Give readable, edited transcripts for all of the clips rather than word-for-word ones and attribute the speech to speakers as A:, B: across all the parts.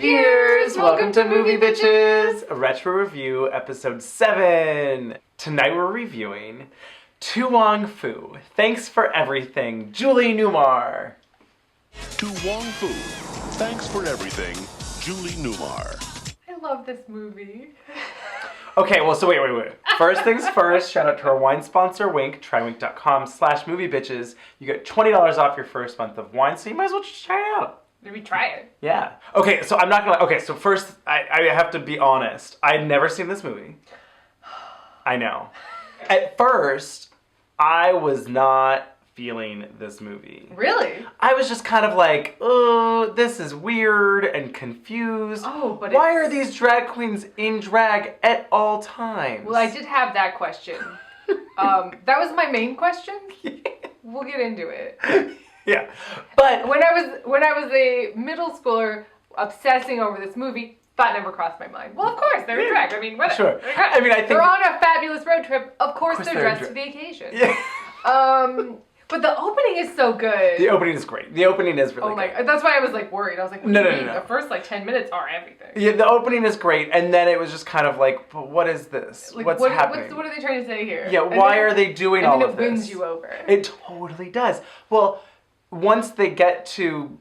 A: Cheers! Welcome to Movie Bitches, a retro review, episode 7. Tonight we're reviewing To Wong Foo. Thanks for everything, Julie Newmar.
B: To Wong Foo. Thanks for everything, Julie Newmar.
C: I love this movie.
A: Okay, well, so wait. First things first, shout out to our wine sponsor, Wink, trywink.com/moviebitches. You get $20 off your first month of wine, so you might as well just try it out.
C: Maybe try it.
A: Yeah. Okay, so I'm not gonna, okay, so first, I have to be honest. I had never seen this movie. I know. At first, I was not feeling this movie.
C: Really?
A: I was just kind of like, oh, this is weird and confused.
C: Oh, but
A: why are these drag queens in drag at all times?
C: Well, I did have that question. That was my main question. We'll get into it.
A: Yeah. But
C: When I was a middle schooler obsessing over this movie, thought never crossed my mind. Well, of course, they're in drag. I mean, what?
A: Sure. I mean, I think
C: they're on a fabulous road trip. Of course they're
A: they're
C: dressed
A: in
C: to the occasion.
A: Yeah.
C: But the opening is so good.
A: The opening is great. The opening is really
C: Oh my!
A: good.
C: That's why I was like worried. I was like, what
A: No.
C: do you mean? The first like 10 minutes are everything.
A: Yeah, the opening is great, and then it was just kind of like, but what is this?
C: Like,
A: What's happening?
C: what are they trying to say here?
A: Yeah, why are they doing all of
C: And
A: this?
C: then it wins you over.
A: It totally does. Well, once they get to,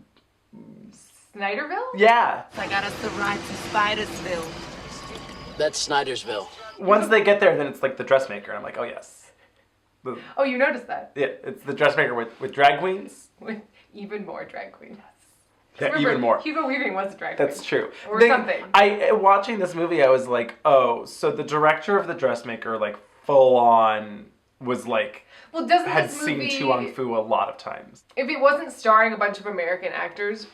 C: Snyderville?
A: yeah,
D: I got us the ride to Spidersville.
E: That's Snydersville.
A: once they get there, then it's like the dressmaker, and I'm like, oh yes.
C: Oh, you noticed that.
A: Yeah, it's the dressmaker with drag queens.
C: With even more drag queens.
A: Yeah,
C: Remember,
A: even more.
C: Hugo Weaving was a drag queen.
A: That's true.
C: Or something.
A: Watching this movie, I was like, oh, so the director of the dressmaker, like, full on was like,
C: Well, doesn't
A: had
C: this
A: seen
C: movie,
A: To Wong Foo a lot of times.
C: if it wasn't starring a bunch of American actors,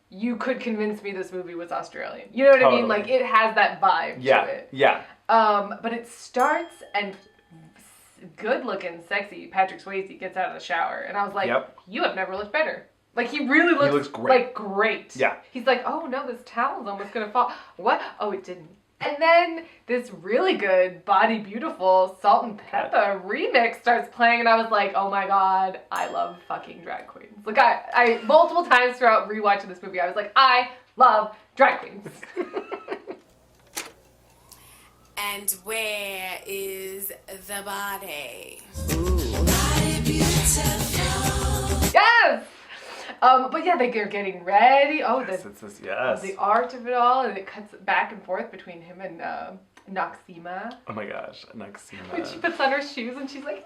C: you could convince me this movie was Australian. You know what I mean?
A: Totally.
C: Like, it has that vibe
A: Yeah,
C: to it.
A: yeah.
C: But it starts and good-looking, sexy Patrick Swayze gets out of the shower, and I was like,
A: Yep.
C: you have never looked better. Like, he really looks,
A: looks great.
C: like, great.
A: Yeah.
C: He's like, oh no, this towel's almost gonna fall. What? Oh, it didn't. And then this really good Body Beautiful Salt and Pepper remix starts playing, and I was like, oh my god, I love fucking drag queens. Like, I multiple times throughout rewatching this movie, I was like, I love drag queens.
D: And where is the body?
C: Yes! But yeah, they're getting ready. Oh,
A: Yes, yes.
C: the art of it all, and it cuts back and forth between him and Noxema.
A: Oh my gosh, Noxema.
C: When she puts on her shoes and she's like,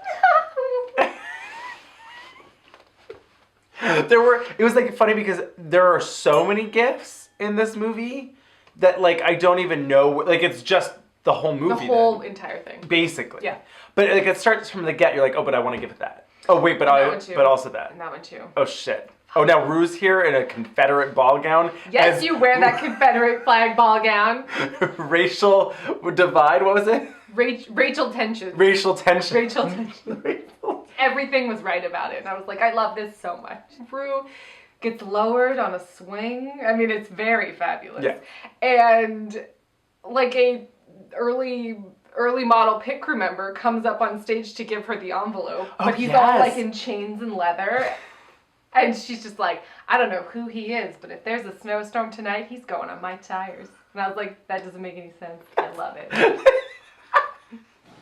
A: It was like funny because there are so many gifs in this movie that like I don't even know, like it's just the whole movie.
C: the whole
A: then,
C: entire thing.
A: basically.
C: Yeah.
A: But like it starts from the get. You're like, oh, but I want to give it that. Oh wait, but
C: that one too.
A: but also that.
C: And that one too.
A: Oh shit. Oh, now Rue's here in a Confederate ball gown.
C: Yes,
A: as
C: you wear that Confederate flag ball gown.
A: racial divide. What was it?
C: Rachel tension.
A: Racial tension.
C: Rachel tension. Everything was right about it, and I was like, I love this so much. Rue gets lowered on a swing. I mean, it's very fabulous.
A: Yeah.
C: And like a early model pit crew member comes up on stage to give her the envelope, but he's all
A: yes.
C: like in chains and leather. And she's just like, I don't know who he is, but if there's a snowstorm tonight, he's going on my tires. And I was like, that doesn't make any sense. I love it.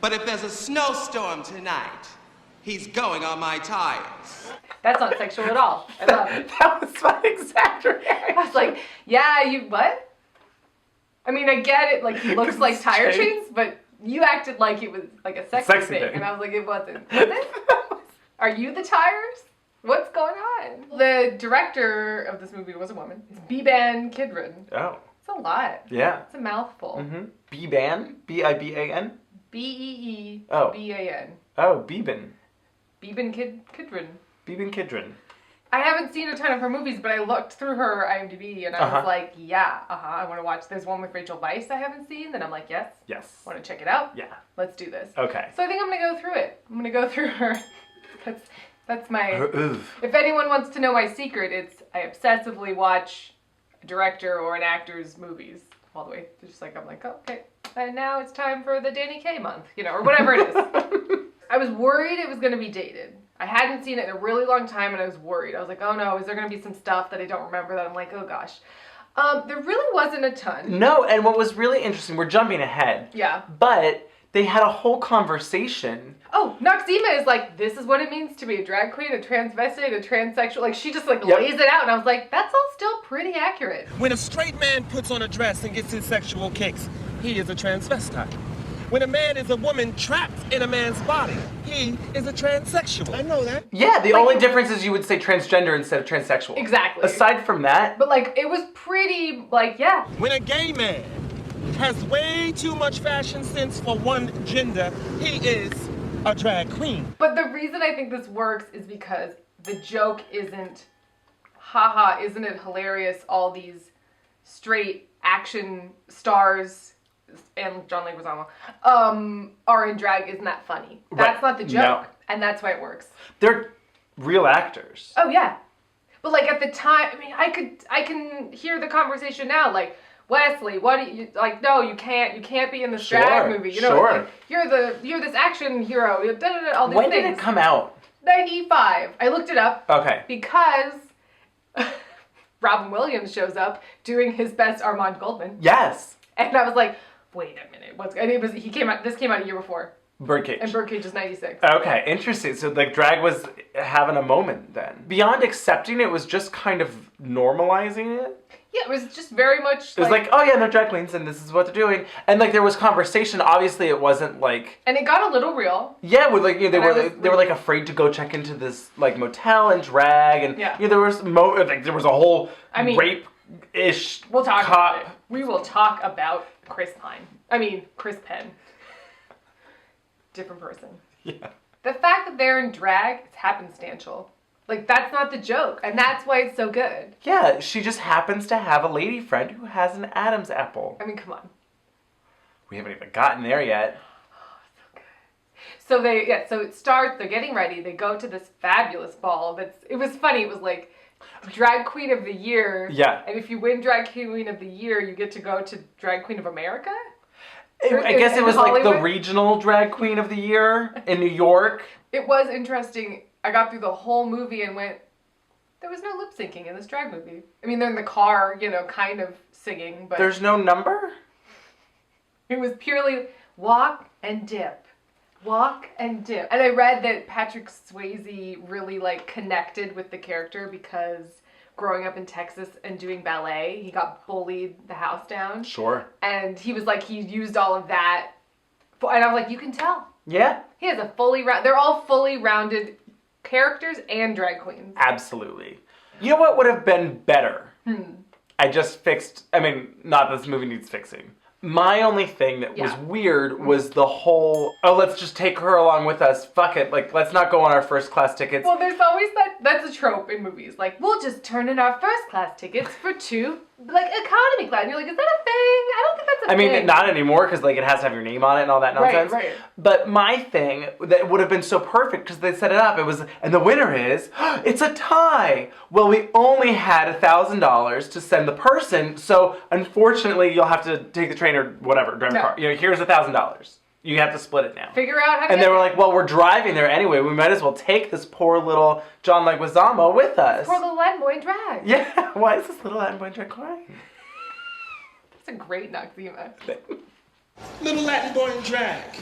F: But if there's a snowstorm tonight, he's going on my tires.
C: That's not sexual at all. I love it.
A: That was my exact
C: I
A: reaction.
C: was like, yeah, you what? I mean, I get it, like he looks like tire chains, but you acted like it was like a sexy thing. And I was like, it wasn't. Was it? Are you the tires? What's going on? The director of this movie was a woman. It's Beeban Kidron.
A: Oh.
C: It's a lot.
A: Yeah.
C: It's a mouthful.
A: Mm-hmm. Beeban? B-I-B-A-N?
C: B-E-E-B-A-N.
A: Oh, Beeban.
C: Beeban Kidron.
A: Beeban Kidron.
C: I haven't seen a ton of her movies, but I looked through her IMDb and I was like, yeah, I want to watch. There's one with Rachel Weisz I haven't seen, then I'm like, yes.
A: Yes.
C: Want to check it out?
A: Yeah.
C: Let's do this.
A: Okay.
C: So I think I'm going to go through it. I'm going to go through her. That's my...
A: Oof.
C: If anyone wants to know my secret, it's I obsessively watch a director or an actor's movies all the way. Just like, I'm like, oh, okay. And now it's time for the Danny Kaye month, you know, or whatever it is. I was worried it was going to be dated. I hadn't seen it in a really long time and I was worried. I was like, oh no, is there going to be some stuff that I don't remember that I'm like, oh gosh. There really wasn't a ton.
A: No, and what was really interesting, we're jumping ahead.
C: Yeah.
A: But they had a whole conversation.
C: Oh, Noxzema is like, this is what it means to be a drag queen, a transvestite, a transsexual. Like, she just
A: Yep.
C: lays it out, and I was like, that's all still pretty accurate.
G: When a straight man puts on a dress and gets his sexual kicks, he is a transvestite. When a man is a woman trapped in a man's body, he is a transsexual. I know that.
A: Yeah, the only difference is you would say transgender instead of transsexual.
C: Exactly.
A: Aside from that,
C: But, like, it was pretty, like, yeah.
G: When a gay man has way too much fashion sense for one gender, he is a drag queen.
C: But the reason I think this works is because the joke isn't, haha, isn't it hilarious, all these straight action stars and John Leguizamo are in drag. Isn't that funny? That's
A: Right.
C: not the joke.
A: No.
C: And that's why it works.
A: they're real actors.
C: Oh yeah. But like at the time, I mean, I can hear the conversation now, like, Wesley, what do you, like, no, you can't be in this
A: Sure,
C: drag movie. You know,
A: sure.
C: like, you're this action hero, all these
A: When
C: things.
A: did it come out?
C: 95. I looked it up.
A: Okay.
C: Because Robin Williams shows up doing his best Armand Goldman.
A: Yes.
C: And I was like, wait a minute, this came out a year before.
A: Birdcage.
C: And Birdcage is 96.
A: Okay, interesting. So like drag was having a moment then. Beyond accepting it was just kind of normalizing it.
C: Yeah, it was just very much
A: It was like, oh yeah, they're drag queens and this is what they're doing. And like there was conversation. Obviously it wasn't like,
C: and it got a little real.
A: yeah, with like, you know,
C: And I
A: they were like afraid to go check into this like motel and drag, and
C: Yeah.
A: you know, there was there was a whole rape-ish
C: We'll talk
A: cop.
C: about it. We will talk about Chris Penn. Different person.
A: Yeah.
C: The fact that they're in drag is happenstantial. Like, that's not the joke. And that's why it's so good.
A: Yeah, she just happens to have a lady friend who has an Adam's apple.
C: I mean, come on.
A: We haven't even gotten there yet.
C: So so it starts, they're getting ready, they go to this fabulous ball it was funny, it was like Drag Queen of the Year.
A: Yeah.
C: And if you win Drag Queen of the Year, you get to go to Drag Queen of America?
A: I guess it
C: in
A: was like the
C: Hollywood?
A: regional drag queen of the year in New York.
C: It was interesting. I got through the whole movie and went, there was no lip syncing in this drag movie. I mean, they're in the car, you know, kind of singing, but
A: There's no number?
C: it was purely walk and dip. Walk and dip. And I read that Patrick Swayze really like connected with the character because growing up in Texas and doing ballet, he got bullied the house down.
A: Sure.
C: And he was like, he used all of that. And I was like, you can tell.
A: Yeah,
C: He has they're all fully rounded characters and drag queens.
A: absolutely. You know what would have been better? I just fixed, not that this movie needs fixing. My only thing that was
C: Yeah.
A: weird was the whole, oh, let's just take her along with us. Fuck it. Like, let's not go on our first class tickets.
C: Well, there's always that's a trope in movies. Like, we'll just turn in our first class tickets for two, like, economy class. And you're like, is that a thing? I don't think that's a thing.
A: Not anymore because like it has to have your name on it and all that nonsense.
C: Right.
A: But my thing that would have been so perfect because they set it up. It was, and the winner is, it's a tie. Well, we only had $1,000 to send the person, so unfortunately you'll have to take the train or whatever, drive a
C: No.
A: car. You know, here's $1,000. You have to split it now.
C: Figure out how to
A: And
C: get
A: they were like, well, we're driving there anyway. We might as well take this poor little John Leguizamo with us.
C: for the Latin boy in drag.
A: Yeah. Why is this little Latin boy drag crying?
C: It's a great Noxzema.
G: Little Latin boy in drag.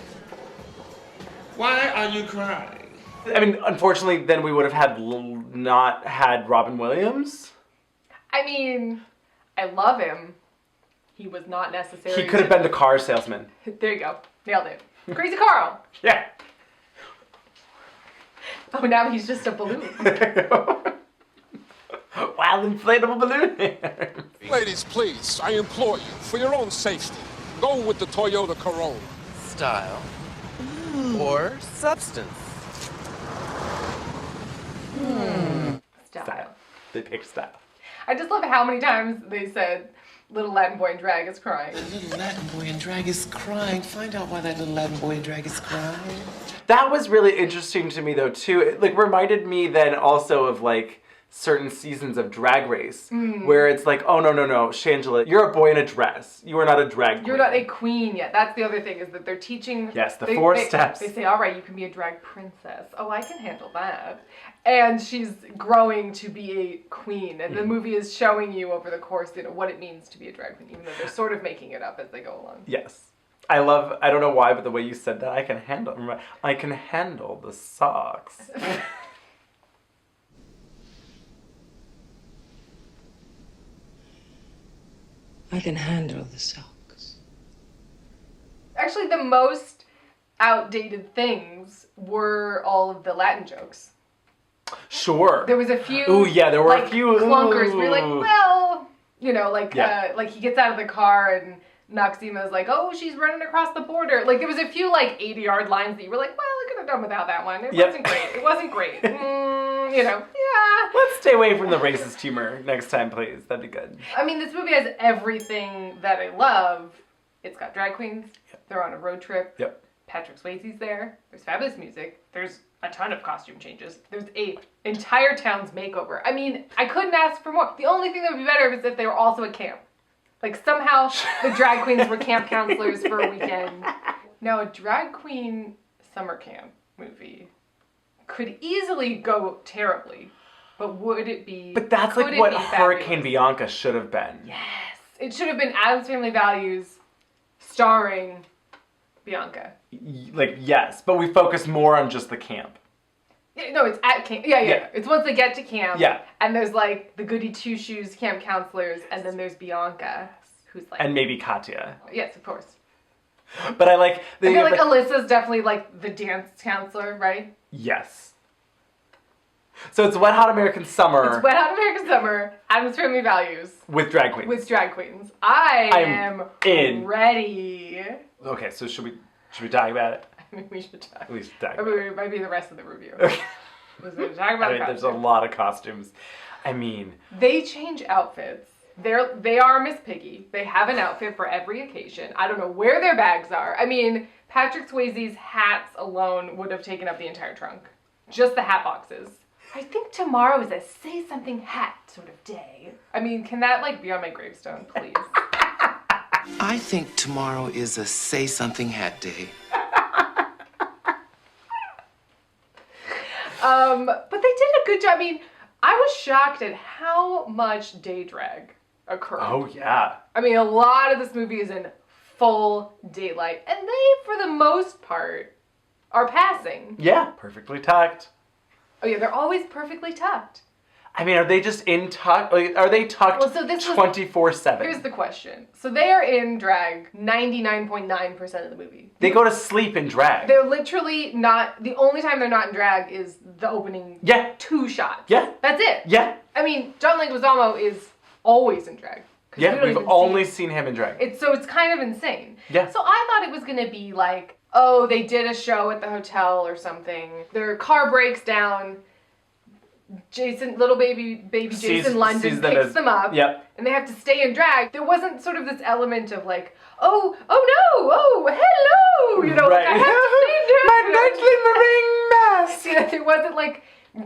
G: Why are you crying?
A: Unfortunately, then we would have had not had Robin Williams.
C: I mean, I love him. He was not necessary.
A: He could have been the car salesman.
C: There you go. Nailed it. Crazy Carl.
A: Yeah.
C: Oh, now he's just a balloon.
A: Wild inflatable balloon.
H: Ladies, please, I implore you, for your own safety, go with the Toyota Corolla.
I: Style or substance?
C: Style.
A: They picked style.
C: I just love how many times they said little Latin boy in drag is crying.
I: Little Latin boy in drag is crying. Find out why that little Latin boy in drag is crying.
A: That was really interesting to me though too. It reminded me then also of like certain seasons of Drag Race where it's like, oh, no, Shangela, you're a boy in a dress. You are not a drag queen.
C: You're not a queen yet. That's the other thing, is that they're teaching...
A: Yes, the 4 steps.
C: They say, all right, you can be a drag princess. Oh, I can handle that. And she's growing to be a queen. And the movie is showing you over the course, what it means to be a drag queen, even though they're sort of making it up as they go along.
A: Yes. I don't know why, but the way you said that, I can handle the socks.
J: I can handle the socks.
C: Actually, the most outdated things were all of the Latin jokes.
A: Sure.
C: There was a few.
A: Ooh, yeah, there were a few
C: clunkers. We were like, well,
A: Yeah.
C: like he gets out of the car and Noxema's like, oh, she's running across the border. Like, there was a few 80-yard lines that you were like, well, I could have done without that one. It wasn't great. Yeah.
A: Let's stay away from the racist humor next time, please. That'd be good.
C: I mean, this movie has everything that I love. It's got drag queens. Yep. They're on a road trip.
A: Yep.
C: Patrick Swayze's there. There's fabulous music. There's a ton of costume changes. There's a entire town's makeover. I mean, I couldn't ask for more. The only thing that would be better is if they were also at camp. Like, somehow the drag queens were camp counselors for a weekend. Now, a drag queen summer camp movie could easily go terribly, but would it be...
A: But that's like what Hurricane Bianca should have been.
C: Yes. It should have been Addams Family Values starring Bianca.
A: Yes, but we focus more on just the camp.
C: No, it's at camp. Yeah. It's once they get to camp.
A: Yeah.
C: And there's the goody two-shoes camp counselors, and then there's Bianca, who's
A: And maybe Katya.
C: Yes, of course.
A: But I
C: feel like Alyssa's definitely the dance counselor, right?
A: Yes. So it's Wet Hot American Summer.
C: It's Wet Hot American Summer, Addams Family Values.
A: With drag queens.
C: With drag queens. I'm
A: in.
C: Ready.
A: Okay, so should we talk about it?
C: I mean, we should talk.
A: We should talk
C: about it. It might be the rest of the review. Okay. We're talk about
A: there's a lot of costumes. I mean...
C: They change outfits. They are Miss Piggy. They have an outfit for every occasion. I don't know where their bags are. I mean, Patrick Swayze's hats alone would have taken up the entire trunk. Just the hat boxes. I think tomorrow is a say something hat sort of day. I mean, can that be on my gravestone, please?
I: I think tomorrow is a say something hat day.
C: But they did a good job. I mean, I was shocked at how much day drag occurred.
A: Oh, yeah.
C: I mean, a lot of this movie is in full daylight, and they, for the most part, are passing.
A: Yeah, perfectly tucked.
C: Oh yeah, they're always perfectly tucked.
A: I mean, are they just in tuck? Are they tucked 24/7?
C: Here's the question. So they are in drag 99.9% of the movie.
A: They go to sleep in drag.
C: They're literally not... The only time they're not in drag is the opening 2 shots.
A: Yeah.
C: That's it.
A: Yeah.
C: I mean, John Leguizamo is always in drag.
A: Yeah, we've only seen him in drag.
C: It's kind of insane.
A: Yeah.
C: So I thought it was going to be they did a show at the hotel or something. Their car breaks down. Little baby Jason London picks them up.
A: Yep.
C: And they have to stay in drag. There wasn't sort of this element of oh no, hello,
A: right.
C: I have to stay in drag.
A: My nightly meringue mask.
C: There wasn't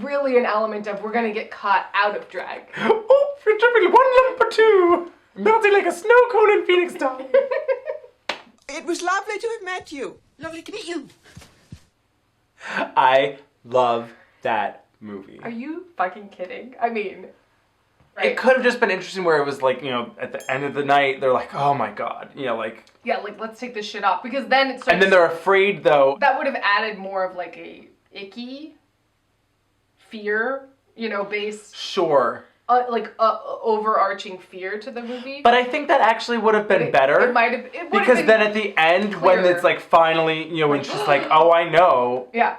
C: really an element of we're gonna get caught out of drag.
A: Oh, you're tripping 1 lump or 2, melting like a snow cone in Phoenix Town.
K: It was lovely to have met you. Lovely to meet you.
A: I love that movie.
C: Are you fucking kidding? I mean...
A: Right. It could have just been interesting where it was at the end of the night, they're like, oh my god, Yeah,
C: let's take this shit off. Because then it starts...
A: And then they're afraid, though.
C: That would have added more of a icky fear, based...
A: Sure.
C: Overarching fear to the movie.
A: But I think that actually would have been better.
C: It might have...
A: Because then at the end, when it's finally, when she's oh, I know.
C: Yeah.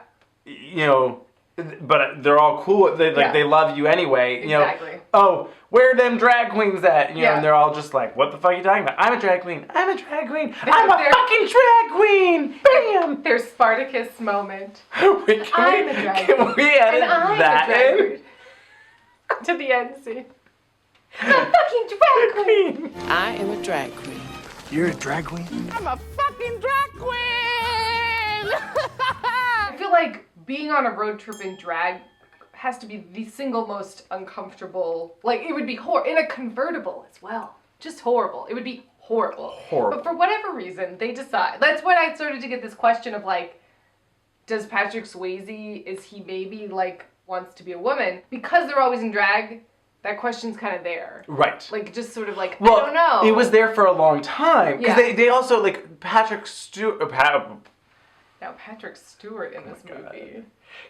A: But they're all cool. They love you anyway.
C: Exactly.
A: Oh, where are them drag queens at? And they're all just what the fuck are you talking about? I'm a drag queen. I'm a drag queen. I'm a fucking drag queen. Bam.
C: Their Spartacus moment.
A: Can we edit that in?
C: To the end scene. I'm a fucking drag queen.
K: I am a drag queen.
I: You're a drag queen?
K: I'm a fucking drag queen.
C: I feel like being on a road trip in drag has to be the single most uncomfortable. Like, it would be in a convertible as well. Just horrible. It would be horrible.
A: Horrible.
C: But for whatever reason, they decide. That's when I started to get this question of, like, does Patrick Swayze, is he maybe, like, wants to be a woman? Because they're always in drag, that question's kind of there.
A: Right.
C: Like, just sort of like,
A: Well,
C: I don't know.
A: it was there for a long time. Because
C: Yeah.
A: they also, like, Patrick Stewart...
C: Now, Patrick Stewart in this movie.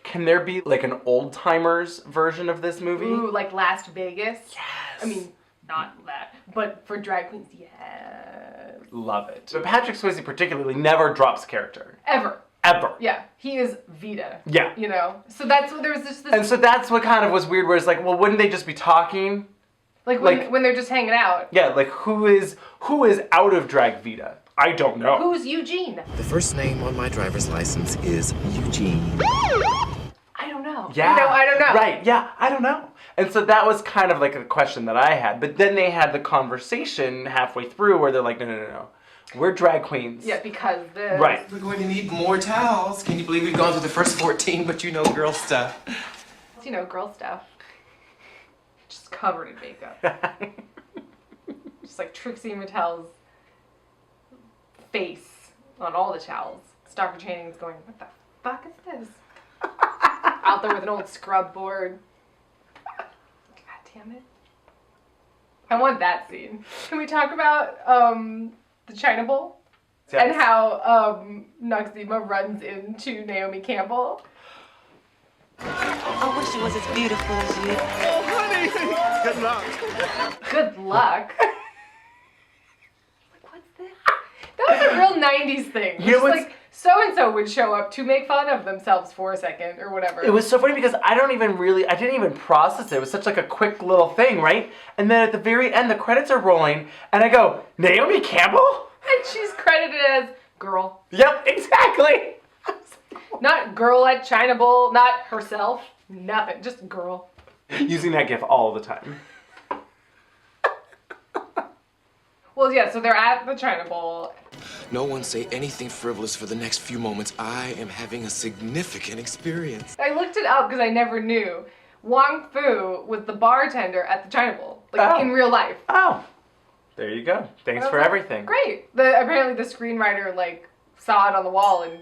A: Can there be, like, an old-timers version of this movie?
C: Ooh, like Las Vegas?
A: Yes.
C: I mean, not that. But for drag queens, yes.
A: Love it. But Patrick Swayze particularly never drops character.
C: Ever.
A: Ever.
C: Yeah, he is Vita.
A: Yeah.
C: You know? So that's what there was just this...
A: And so that's what kind of was weird, where it's like, well, wouldn't they just be talking?
C: Like when they're just hanging out.
A: Yeah, like who is out of drag Vita? I don't know.
C: Who's Eugene?
I: The first name on my driver's license is Eugene.
C: I don't know.
A: Yeah.
C: You know, I don't know.
A: Right, yeah, I don't know. And so that was kind of like a question that I had. But then they had the conversation halfway through where they're like, no. We're drag queens.
C: Yeah, because this...
A: Right.
I: We're going to need more towels. Can you believe we've gone through the first 14, but you know girl stuff?
C: You know, girl stuff. Just covered in makeup. Just like Trixie Mattel's face on all the towels. Stockard Channing's going, what the fuck is this? Out there with an old scrub board. God damn it. I want that scene. Can we talk about the China Bowl?
A: Yes.
C: And how Noxzema runs into Naomi Campbell?
D: I wish it was as beautiful as you.
G: Oh, honey! Good luck.
C: Good luck. Like, what's this? That was a real 90s thing.
A: You know
C: Just
A: what's-
C: like, so-and-so would show up to make fun of themselves for a second or whatever.
A: It was so funny because I didn't even process it. It was such like a quick little thing, right? And then at the very end, the credits are rolling, and I go, Naomi Campbell?
C: And she's credited as girl.
A: Yep, exactly.
C: Not girl at China Bowl, not herself, nothing, just girl.
A: Using that gif all the time.
C: Well, yeah, so they're at the China Bowl.
I: No one say anything frivolous for the next few moments. I am having a significant experience.
C: I looked it up because I never knew. Wong Fu was the bartender at the China Bowl, like in real life.
A: Oh, there you go. Thanks for everything.
C: Great. Apparently the screenwriter like saw it on the wall and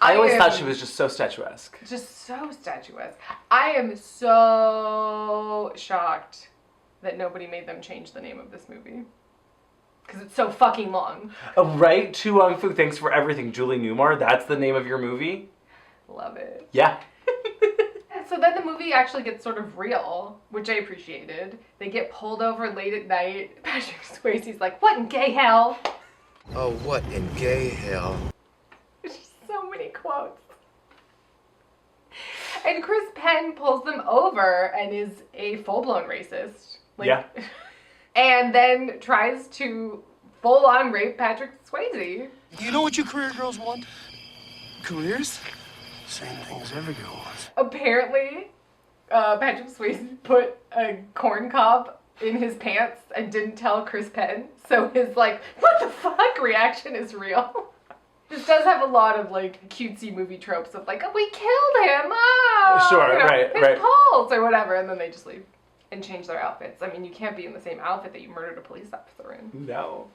A: I always thought she was just so statuesque.
C: Just so statuesque. I am so shocked that nobody made them change the name of this movie. Because it's so fucking long.
A: Oh, right? Tu Wong Fu, thanks for everything. Julie Newmar, that's the name of your movie?
C: Love it.
A: Yeah.
C: So then the movie actually gets sort of real, which I appreciated. They get pulled over late at night. Patrick Swayze's like, what in gay hell?
I: Oh, what in gay hell?
C: So many quotes. And Chris Penn pulls them over and is a full-blown racist. Like,
A: Yeah.
C: And then tries to full-on rape Patrick Swayze.
L: You know what you career girls want? Careers? Same thing as every girl wants.
C: Apparently, Patrick Swayze put a corn cob in his pants and didn't tell Chris Penn. So his like, what the fuck reaction is real. This does have a lot of like cutesy movie tropes of like, oh, we killed him, oh,
A: Sure,
C: you know,
A: right,
C: his
A: right.
C: pulse or whatever, and then they just leave and change their outfits. I mean, you can't be in the same outfit that you murdered a police officer in.
A: No.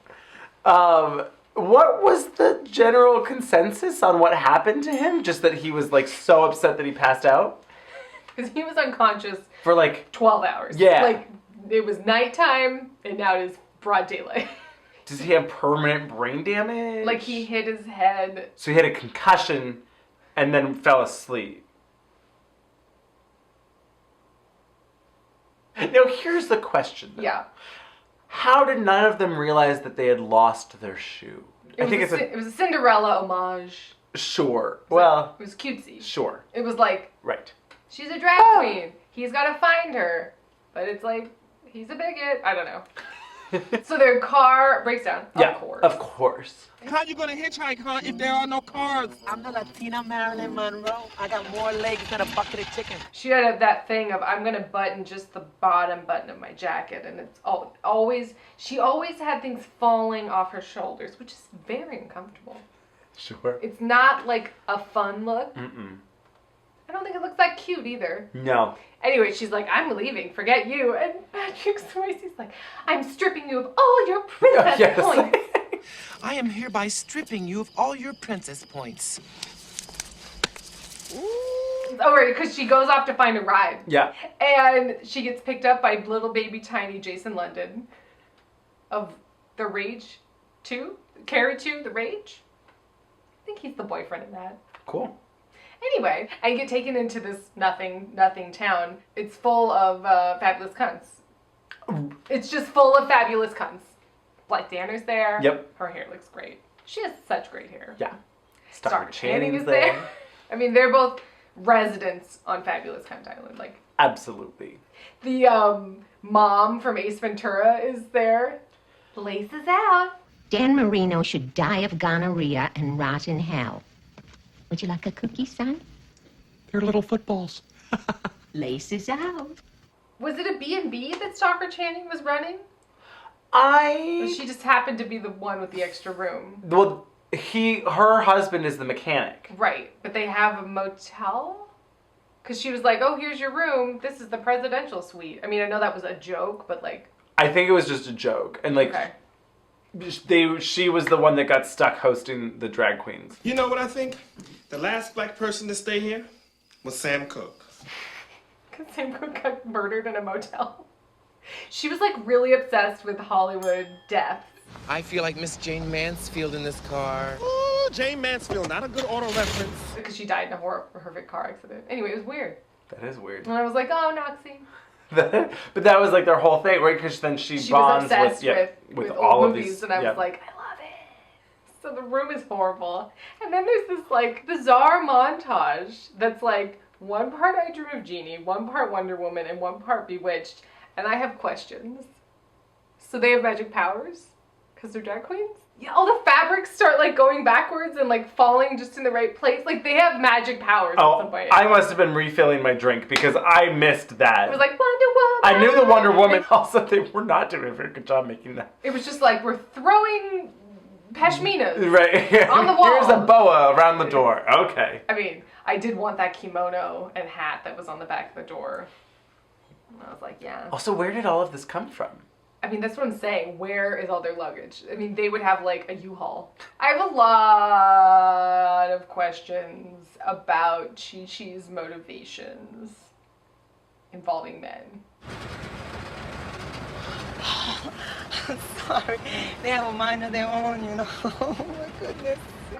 A: What was the general consensus on what happened to him? Just that he was like so upset that he passed out?
C: Because he was unconscious
A: For like
C: 12 hours.
A: Yeah.
C: Like, it was nighttime, and now it is broad daylight.
A: Does he have permanent brain damage?
C: Like, he hit his head.
A: So he had a concussion and then fell asleep. Now here's the question. Though.
C: Yeah.
A: How did none of them realize that they had lost their shoe?
C: It was a Cinderella homage.
A: Sure. Well,
C: It was cutesy.
A: sure.
C: It was like,
A: Right.
C: she's a drag queen. He's got to find her. But it's like, he's a bigot. I don't know. So their car breaks down.
A: Yeah,
C: Of course.
A: of course.
G: How you gonna hitchhike, huh, if there are no cars?
L: I'm the Latina Marilyn Monroe. I got more legs than a bucket of chicken.
C: She had that thing of, I'm going to button just the bottom button of my jacket. And it's she always had things falling off her shoulders, which is very uncomfortable.
A: Sure.
C: It's not like a fun look.
A: Mm-mm.
C: I don't think it looks that cute either.
A: No.
C: Anyway, she's like, I'm leaving, forget you. And Patrick Swayze's like, I'm stripping you of all your princess
A: Yes.
C: points.
F: I am hereby stripping you of all your princess points.
C: Oh, right, because she goes off to find a ride.
A: Yeah.
C: And she gets picked up by little baby tiny Jason London of The Rage 2. Carrie 2, The Rage. I think he's the boyfriend in that.
A: Cool.
C: Anyway, I get taken into this nothing town. It's full of fabulous cunts. It's just full of fabulous cunts. Blythe Danner's there.
A: Yep.
C: Her hair looks great. She has such great hair.
A: Yeah.
C: Star Channing is there. I mean, they're both residents on Fabulous Cunt Island. Like,
A: Absolutely.
C: the mom from Ace Ventura is there. Laces out.
M: Dan Marino should die of gonorrhea and rot in hell. Would you like a cookie, son?
G: They're little footballs.
M: Laces out.
C: Was it a B&B that Stalker Channing was running? Or she just happened to be the one with the extra room.
A: Well, her husband is the mechanic.
C: Right, but they have a motel? Because she was like, oh, here's your room. This is the presidential suite. I mean, I know that was a joke, but like...
A: I think it was just a joke. And like, she was the one that got stuck hosting the drag queens.
G: You know what I think? The last black person to stay here was Sam Cooke.
C: Because Sam Cooke got murdered in a motel. She was like really obsessed with Hollywood death.
F: I feel like Miss Jane Mansfield in this car.
G: Oh, Jane Mansfield, not a good auto reference.
C: Because she died in a horrific car accident. Anyway, it was weird.
A: That is weird.
C: And I was like, oh, Noxie.
A: But that was like their whole thing, right? Because then she
C: was
A: bonds
C: obsessed
A: with
C: old
A: all of
C: movies,
A: these.
C: and I was like, I love it. So the room is horrible. And then there's this like bizarre montage that's like one part I Dream of Jeannie, one part Wonder Woman, and one part Bewitched. And I have questions. So they have magic powers? Because they're drag queens? Yeah, all the fabrics start like going backwards and like falling just in the right place. Like they have magic powers at some point.
A: I must have been refilling my drink because I missed that.
C: It was like Wonder Woman.
A: I knew the Wonder Woman. Also, they were not doing a very good job making that.
C: It was just like we're throwing pashminas
A: Right.
C: on the wall.
A: Here's a boa around the door. Okay.
C: I mean, I did want that kimono and hat that was on the back of the door. And I was like, yeah.
A: Also, where did all of this come from?
C: I mean, that's what I'm saying. Where is all their luggage? I mean, they would have like a U-Haul. I have a lot of questions about Chi-Chi's motivations involving men.
K: Sorry. They have a mind of their own, you know. Oh, my goodness.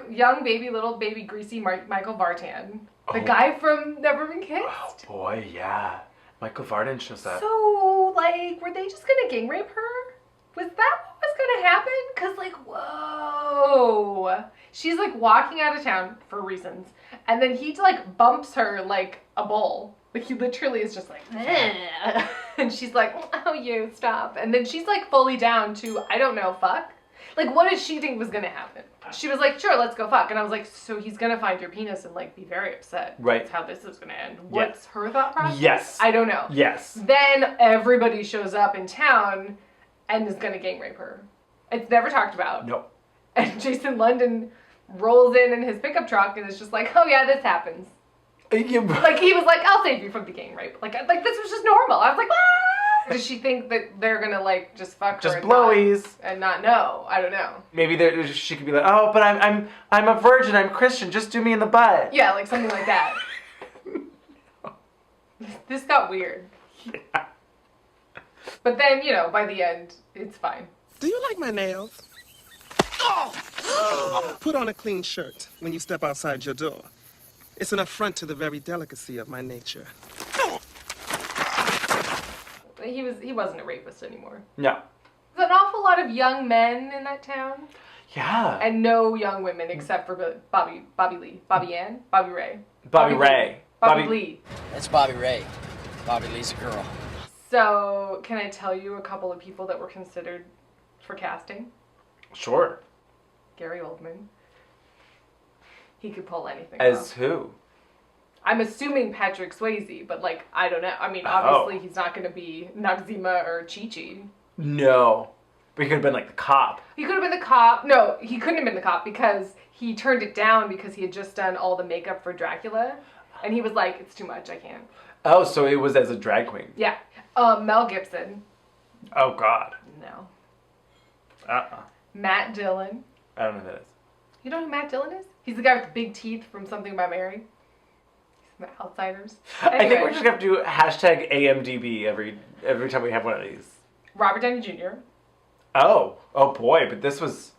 C: Young baby, little baby, greasy Michael Vartan. The guy from Never Been Kissed.
A: Oh, boy, yeah. Michael Vartan shows up.
C: So, like, were they just gonna gang rape her? Was that what was gonna happen? Cause, like, whoa. She's, like, walking out of town for reasons. And then he, like, bumps her like a bull. Like, he literally is just like, "Ugh." And she's like, oh, you, stop. And then she's, like, fully down to, I don't know, fuck? Like, what did she think was gonna happen? She was like, sure, let's go fuck. And I was like, so he's gonna find your penis and, like, be very upset.
A: Right.
C: That's how this is gonna end. What's her thought process?
A: Yes.
C: I don't know.
A: Yes.
C: Then everybody shows up in town and is gonna gang rape her. It's never talked about.
A: Nope.
C: And Jason London rolls in his pickup truck and is just like, oh yeah, this happens. Like, he was like, I'll save you from the gang rape. Like this was just normal. I was like, ah! Does she think that they're gonna, like, just fuck her
A: Just
C: and
A: blowies.
C: not know? I don't know.
A: Maybe she could be like, oh, but I'm a virgin. I'm Christian. Just do me in the butt.
C: Yeah, like something like that. This got weird.
A: Yeah.
C: But then, you know, by the end, it's fine.
G: Do you like my nails? Oh! Put on a clean shirt when you step outside your door. It's an affront to the very delicacy of my nature.
C: He wasn't a rapist anymore.
A: No.
C: There's an awful lot of young men in that town.
A: Yeah.
C: And no young women except for Bobby Lee. Bobby Ann? Bobby Ray.
A: Bobby Ray.
C: Bobby Lee.
E: That's Bobby Ray. Bobby Lee's a girl.
C: So, can I tell you a couple of people that were considered for casting?
A: Sure.
C: Gary Oldman. He could pull anything
A: As
C: off.
A: who?
C: I'm assuming Patrick Swayze, but, like, I don't know. I mean, obviously he's not going to be Noxzema or Chi-Chi.
A: No. But he could have been like the cop.
C: He could have been the cop. No, he couldn't have been the cop because he turned it down because he had just done all the makeup for Dracula. And he was like, it's too much, I can't.
A: Oh, so it was as a drag queen.
C: Yeah. Mel Gibson.
A: Oh, God.
C: No.
A: Uh-uh.
C: Matt Dillon.
A: I don't know who that is.
C: You know who Matt Dillon is? He's the guy with the big teeth from Something About Mary. He's the Outsiders. Anyway,
A: I think we're just going to do hashtag AMDB every time we have one of these.
C: Robert Downey Jr.
A: Oh boy, but this was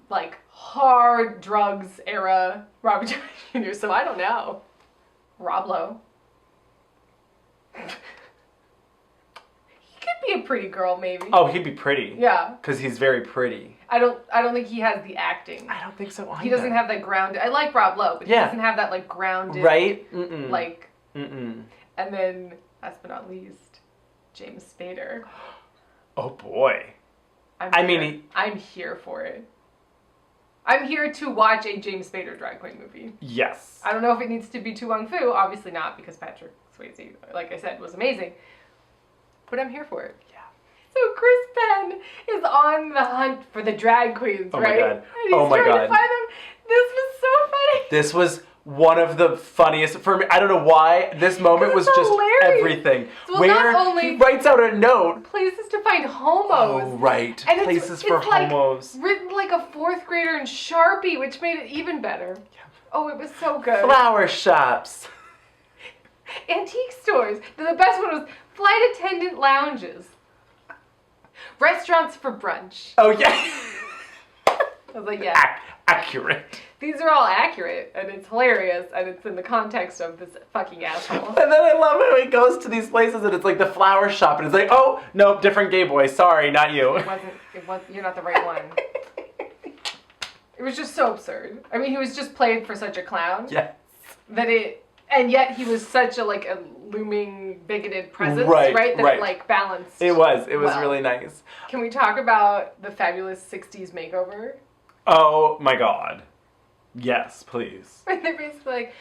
C: like hard drugs era Robert Downey Jr., so I don't know. Rob Lowe. He could be a pretty girl, maybe.
A: Oh, he'd be pretty.
C: Yeah.
A: Because he's very pretty.
C: I don't think he has the acting.
A: I don't think so either.
C: He doesn't have that grounded. I like Rob Lowe, but he doesn't have that like grounded.
A: Right? Mm-mm.
C: Like.
A: Mm-mm.
C: And then, last but not least, James Spader.
A: Oh boy.
C: I'm here for it. I'm here to watch a James Spader drag queen movie.
A: Yes.
C: I don't know if it needs to be Tu Wong Fu. Obviously not, because Patrick Swayze, like I said, was amazing. But I'm here for it. Yeah. So Chris Penn is on the hunt for the drag queens, right?
A: My God.
C: And he's
A: Oh my
C: trying
A: God.
C: to find them. This was so funny.
A: This was one of the funniest for me. I don't know why. This moment was just
C: hilarious.
A: everything.
C: Well,
A: Where
C: not only
A: he writes out a note.
C: Places to find homos.
A: Oh, right.
C: And
A: Places for homos.
C: Like written like a fourth grader in Sharpie, which made it even better. Yeah. Oh, it was so good.
A: Flower shops.
C: Antique stores. The best one was flight attendant lounges. Restaurants for brunch.
A: Oh, yeah.
C: I was like, yeah.
A: Accurate.
C: These are all accurate, and it's hilarious, and it's in the context of this fucking asshole.
A: And then I love how he goes to these places and it's like the flower shop and it's like, oh, no, different gay boy. Sorry, not you.
C: It wasn't, you're not the right one. It was just so absurd. I mean, he was just played for such a clown.
A: Yes.
C: And yet he was such a, like, a looming, bigoted presence,
A: right?
C: That
A: right.
C: It, like, balanced.
A: It was
C: well.
A: really nice.
C: Can we talk about the fabulous 60s makeover?
A: Oh, my God. Yes, please.
C: They're basically like,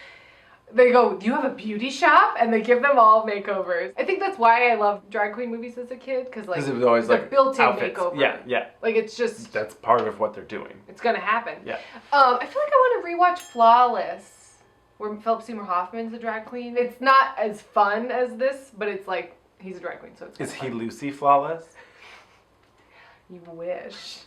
C: they go, do you have a beauty shop? And they give them all makeovers. I think that's why I loved drag queen movies as a kid, because like
A: it was always
C: it's a
A: like
C: built-in
A: outfits.
C: makeover.
A: Yeah.
C: Like it's just
A: that's part of what they're doing.
C: It's gonna happen.
A: Yeah.
C: I feel like I want to rewatch Flawless, where Philip Seymour Hoffman's a drag queen. It's not as fun as this, but it's like he's a drag queen, so it's.
A: Is he
C: fun.
A: Lucy Flawless?
C: You wish.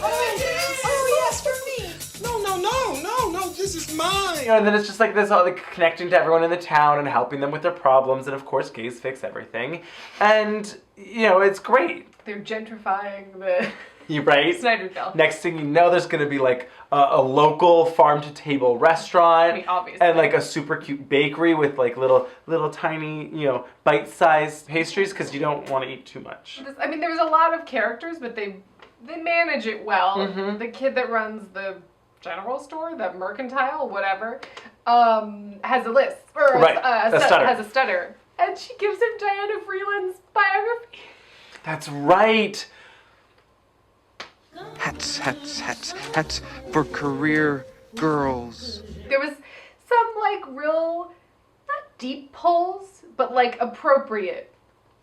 K: Oh, yes, for me. No, this is mine.
A: You know, and then it's just like this, all like connecting to everyone in the town and helping them with their problems, and of course, gays fix everything, and you know, it's great.
C: They're gentrifying the.
A: You right?
C: Snyderville.
A: Next thing you know, there's gonna be like a local farm-to-table restaurant,
C: I mean, obviously.
A: and like a super cute bakery with like little tiny, you know, bite-sized pastries because you don't want to eat too much.
C: I mean, there was a lot of characters, but they manage it well.
A: Mm-hmm.
C: The kid that runs the general store, the mercantile, whatever, has a list or
A: Right.
C: a
A: stutter.
C: has a stutter, and she gives him Diana Freeland's biography.
A: That's right.
L: Hats for career girls.
C: There was some like real, not deep pulls, but like appropriate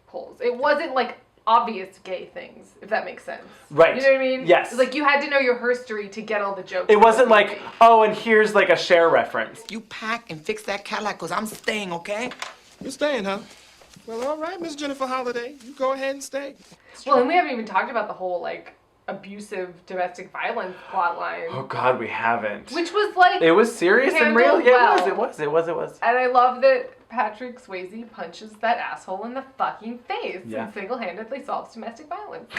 C: pulls. It wasn't like obvious gay things, if that makes sense.
A: Right.
C: You know what I mean?
A: Yes.
C: It's like you had to know your history to get all the jokes.
A: It wasn't like, oh, and here's like a Cher reference.
K: You pack and fix that Cadillac, because I'm staying, okay?
G: You're staying, huh? Well, all right, Miss Jennifer Holliday. You go ahead and stay.
C: Well, and we haven't even talked about the whole like abusive domestic violence plotline.
A: Oh God, we haven't.
C: Which was like
A: It was serious and real.
C: handled
A: Yeah,
C: well.
A: it was.
C: And I love that Patrick Swayze punches that asshole in the fucking face
A: Yeah.
C: and single-handedly solves domestic violence.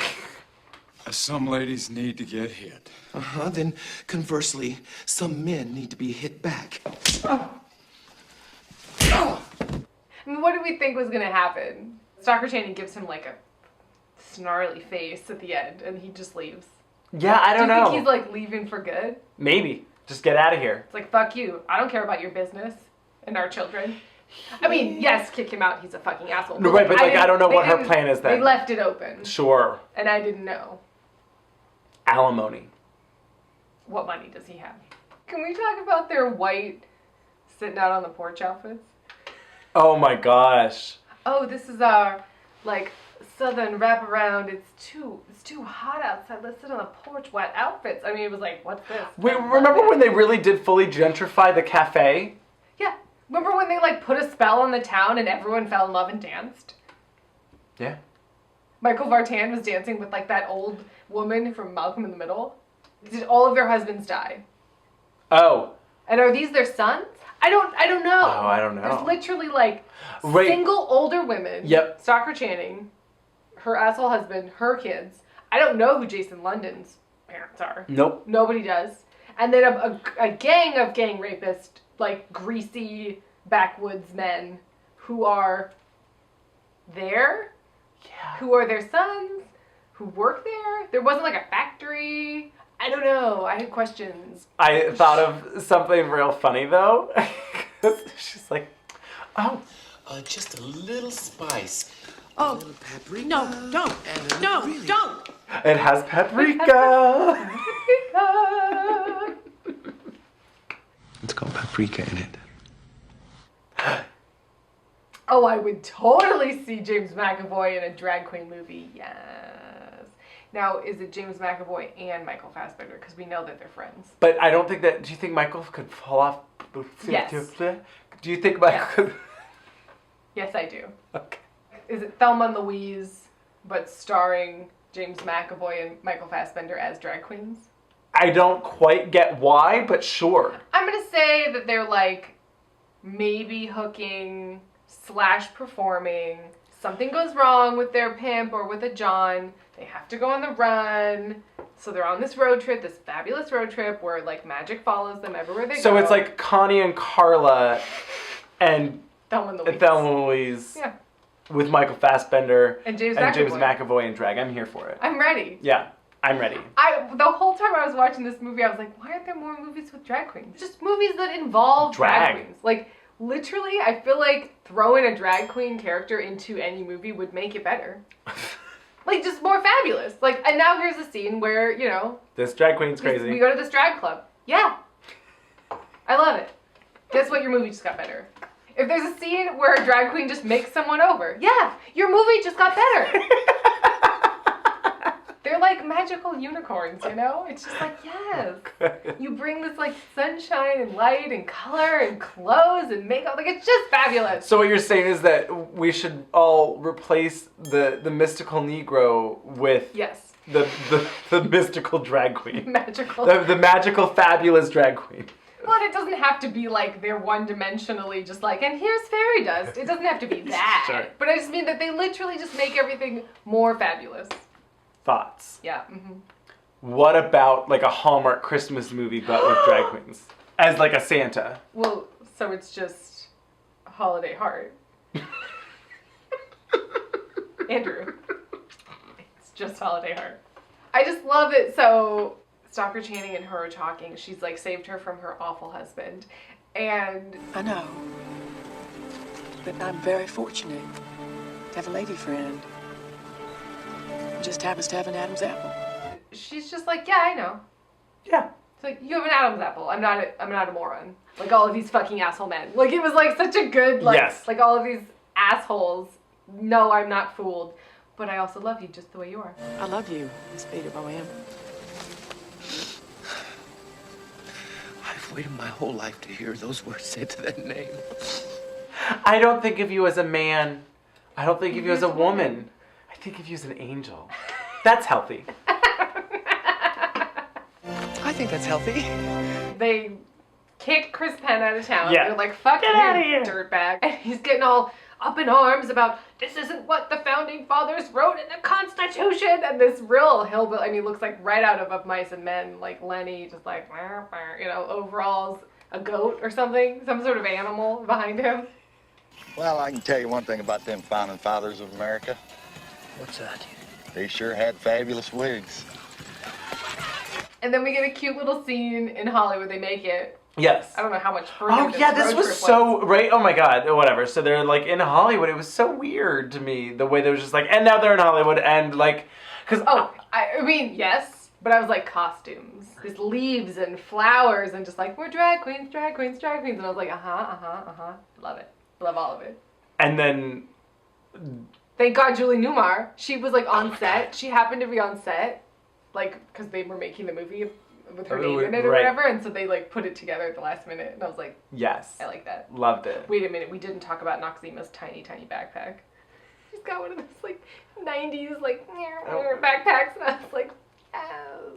N: Some ladies need to get hit.
K: Then conversely, some men need to be hit back.
C: I mean, what did we think was gonna happen? Stalker Channing gives him like a snarly face at the end, and he just leaves.
A: Yeah, I don't
C: Do you
A: know.
C: think he's like leaving for good?
A: Maybe. Just get out of here.
C: It's like, fuck you. I don't care about your business and our children. I mean, yes, kick him out. He's a fucking asshole.
A: No, right, but like I don't know what her plan is then.
C: They left it open.
A: Sure.
C: And I didn't know.
A: Alimony.
C: What money does he have? Can we talk about their white sitting out on the porch outfits?
A: Oh my gosh.
C: Oh, this is our, like, Southern wraparound. It's too hot outside. Let's sit on the porch, wet outfits. I mean, it was like, what's this?
A: Wait, remember when they really did fully gentrify the cafe?
C: Yeah. Remember when they like put a spell on the town and everyone fell in love and danced?
A: Yeah.
C: Michael Vartan was dancing with like that old woman from Malcolm in the Middle. Did all of their husbands die?
A: Oh.
C: And are these their sons? I don't know.
A: Oh, I don't know.
C: There's literally like
A: Right.
C: single older women.
A: Yep.
C: Stockard Channing, her asshole husband, her kids. I don't know who Jason London's parents are.
A: Nope.
C: Nobody does. And then a gang of gang rapists, like greasy backwoods men who are there.
A: Yeah.
C: Who are their sons, who work there. There wasn't like a factory. I don't know. I had questions.
A: I thought of something real funny though. She's like, oh.
I: Just a little spice.
D: Oh,
I: a little paprika.
D: no, don't.
I: And
D: No,
I: really,
D: don't.
A: It has paprika.
I: It's got paprika in it.
C: Oh, I would totally see James McAvoy in a drag queen movie. Yes. Now, is it James McAvoy and Michael Fassbender? Because we know that they're friends.
A: But I don't think that. Do you think Michael could fall off?
C: Yes.
A: Do you think Michael could?
C: Yes, I do.
A: Okay.
C: Is it Thelma and Louise, but starring James McAvoy and Michael Fassbender as drag queens?
A: I don't quite get why, but sure.
C: I'm going to say that they're like maybe hooking / performing. Something goes wrong with their pimp or with a John. They have to go on the run. So they're on this road trip, this fabulous road trip where like magic follows them everywhere they go.
A: So it's like Connie and Carla and
C: Thelma
A: and Louise.
C: Yeah.
A: With Michael Fassbender
C: And James
A: McAvoy and drag. I'm here for it.
C: I'm ready.
A: Yeah, I'm ready.
C: The whole time I was watching this movie, I was like, why aren't there more movies with drag queens? Just movies that involve drag queens. Like, literally, I feel like throwing a drag queen character into any movie would make it better. Like, just more fabulous. Like, and now here's a scene where, you know...
A: This drag queen's crazy.
C: We go to this drag club. Yeah. I love it. Guess what? Your movie just got better. If there's a scene where a drag queen just makes someone over, yeah, your movie just got better. They're like magical unicorns, you know? It's just like, yes. You bring this like sunshine and light and color and clothes and makeup. Like, it's just fabulous.
A: So what you're saying is that we should all replace the mystical Negro with
C: Yes.
A: the mystical drag queen.
C: Magical.
A: The magical, fabulous drag queen.
C: Well, and it doesn't have to be like they're one-dimensionally just like, and here's fairy dust. It doesn't have to be that.
A: Sure.
C: But I just mean that they literally just make everything more fabulous.
A: Thoughts?
C: Yeah. Mm-hmm.
A: What about like a Hallmark Christmas movie but with drag queens? As like a Santa.
C: Well, so it's just Holiday Heart. Andrew. It's just Holiday Heart. I just love it. So Stockard Channing and her are talking. She's like saved her from her awful husband. And
D: I know. But I'm very fortunate to have a lady friend. Who just happens to have an Adam's apple.
C: she's just like, yeah, I know.
A: Yeah.
C: It's like, you have an Adam's apple. I'm not a moron. Like all of these fucking asshole men. Like it was like such a good, like,
A: yes.
C: like all of these assholes. No, I'm not fooled. But I also love you just the way you are.
D: I love you, Miss Peter Bohem.
I: I've waited my whole life to hear those words said to that name.
A: I don't think of you as a man. I don't think of you as a woman. I think of you as an angel. That's healthy.
D: I think that's healthy.
C: They kick Chris Penn out of town.
A: Yeah.
C: They're like, fuck
A: Get
C: you,
A: outta here.
C: dirtbag. And he's getting all up in arms about, this isn't what the founding fathers wrote in the Constitution. And this real hillbilly, I mean, looks like right out of Mice and Men, like Lenny, just like, you know, overalls, a goat or something, some sort of animal behind him.
O: Well, I can tell you one thing about them founding fathers of America.
E: What's that?
O: They sure had fabulous wigs.
C: And then we get a cute little scene in Hollywood. They make it.
A: Yes.
C: I don't know how much further.
A: Oh yeah, this
C: road
A: was
C: trip
A: so right. Oh my god, whatever. So they're like in Hollywood. It was so weird to me the way they was just like, and now they're in Hollywood, and like, because
C: I mean, yes, but I was like costumes, just leaves and flowers, and just like we're drag queens, drag queens, drag queens, and I was like, love it, love all of it.
A: And then
C: Thank God Julie Newmar. She was like on set. She happened to be on set, like, because they were making the movie with her name in it or
A: right.
C: whatever, and so they like put it together at the last minute, and I was like,
A: Yes.
C: I like that.
A: Loved it.
C: Wait a minute, we didn't talk about Noxema's tiny backpack. She's got one of those like 90s like backpacks, and I was like, oh.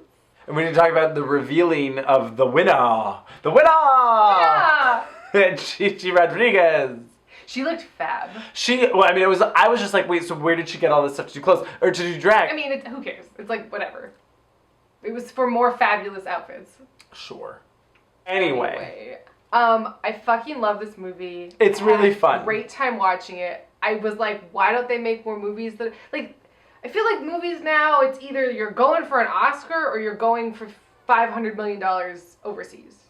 A: And we didn't talk about the revealing of the winner. The winner!
C: Yeah!
A: And Gigi Rodriguez.
C: She looked fab.
A: I was just like, wait, so where did she get all this stuff to do clothes? Or to do drag?
C: I mean, who cares? It's like, whatever. It was for more fabulous outfits.
A: Sure. Anyway.
C: I fucking love this movie.
A: It's really fun.
C: Great time watching it. I was like, why don't they make more movies that, like, I feel like movies now, it's either you're going for an Oscar or you're going for $500 million overseas.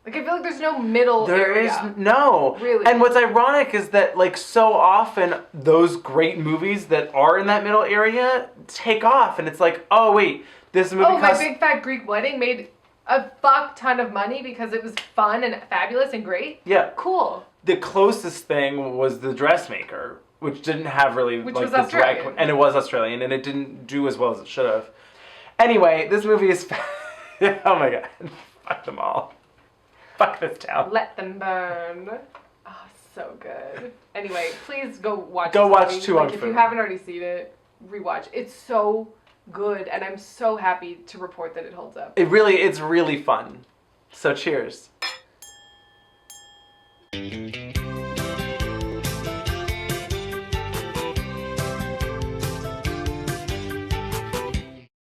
C: Like, I feel like there's no middle
A: There
C: area.
A: is no.
C: Really.
A: And what's ironic is that, like, so often those great movies that are in that middle area take off, and it's like, oh wait, this movie
C: My
A: costs...
C: Big Fat Greek Wedding made a fuck ton of money because it was fun and fabulous and great.
A: Yeah.
C: Cool.
A: The closest thing was The Dressmaker, which didn't have really
C: Which
A: like
C: was
A: the
C: Australian.
A: drag, and it was Australian, and it didn't do as well as it should have. Anyway, this movie is... oh my god. Fuck them all. Fuck this town.
C: Let them burn. Oh, so good. Anyway, please go watch
A: Go
C: this
A: watch
C: movie.
A: Tu
C: Like,
A: Wong
C: if
A: Fu.
C: you haven't already seen it, rewatch. It's so good, and I'm so happy to report that it holds up.
A: It's really fun. So cheers.